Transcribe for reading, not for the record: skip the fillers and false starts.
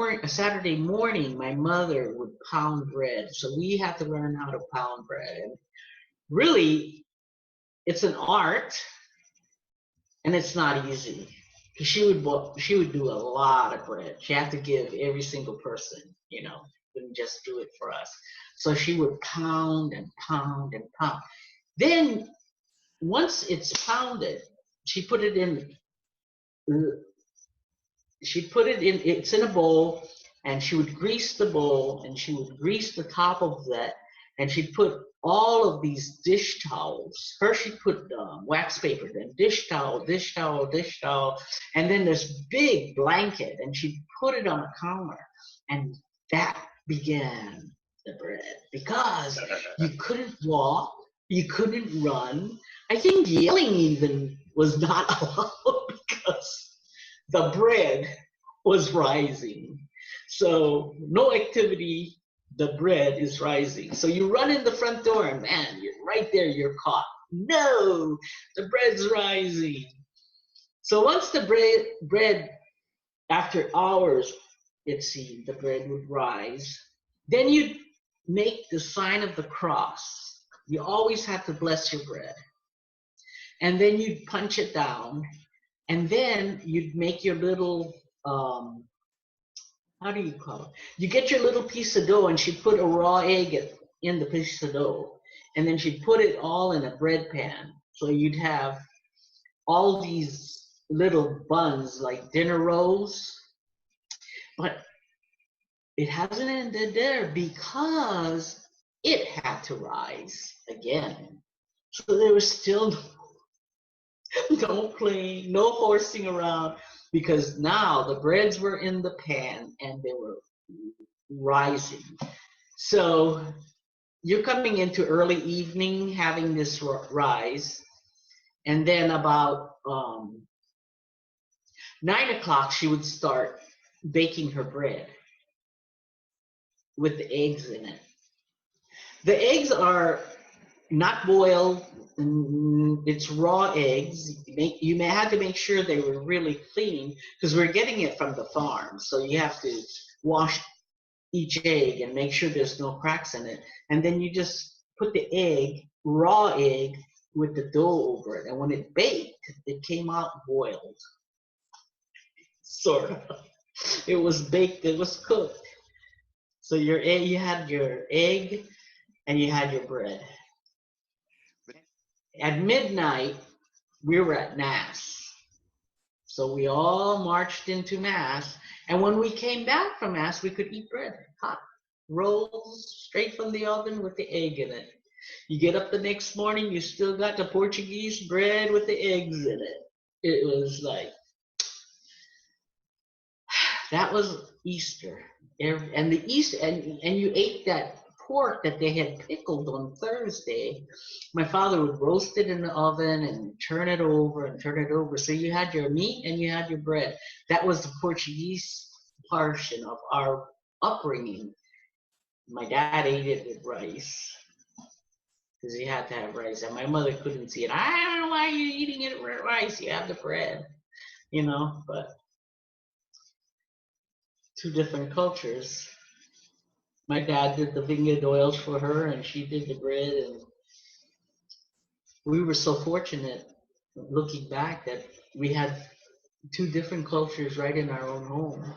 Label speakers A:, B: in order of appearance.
A: a Saturday morning, my mother would pound bread. So we had to learn how to pound bread. And really, it's an art, and it's not easy. She would do a lot of bread. She had to give every single person, couldn't just do it for us. So she would pound and pound and pound. Then once it's pounded, she put it in. It's in a bowl, and she would grease the bowl, and she would grease the top of that, and she'd put all of these dish towels. First she'd put wax paper, then dish towel, dish towel, dish towel, and then this big blanket, and she'd put it on a counter, and that began the bread, because you couldn't walk, you couldn't run. I think yelling even was not allowed because the bread was rising. So no activity, the bread is rising. So you run in the front door and man, you're right there, you're caught. No, the bread's rising. So once the bread, after hours, it seemed, the bread would rise. Then you'd make the sign of the cross. You always have to bless your bread. And then you'd punch it down. And then you'd make your little, how do you call it? You get your little piece of dough, and she'd put a raw egg in the piece of dough. And then she'd put it all in a bread pan. So you'd have all these little buns like dinner rolls. But it hasn't ended there, because it had to rise again. So there was still no playing, no horsing around, because now the breads were in the pan and they were rising. So you're coming into early evening having this rise, and then about 9 o'clock she would start baking her bread with the eggs in it. The eggs are not boiled, it's raw eggs. You may have to make sure they were really clean, because we're getting it from the farm. So you have to wash each egg and make sure there's no cracks in it. And then you just put the egg, raw egg, with the dough over it. And when it baked, it came out boiled. Sort of. It was baked, it was cooked. So you had your egg and you had your bread. At midnight, we were at Mass. So we all marched into Mass. And when we came back from Mass, we could eat bread, hot rolls straight from the oven with the egg in it. You get up the next morning, you still got the Portuguese bread with the eggs in it. It was like, that was Easter. And the Easter, and you ate that pork that they had pickled on Thursday. My father would roast it in the oven and turn it over and turn it over. So you had your meat and you had your bread. That was the Portuguese portion of our upbringing. My dad ate it with rice, because he had to have rice, and my mother couldn't see it. I don't know why you're eating it with rice. You have the bread, but two different cultures. My dad did the vineyard oils for her, and she did the bread, and we were so fortunate, looking back, that we had two different cultures right in our own home.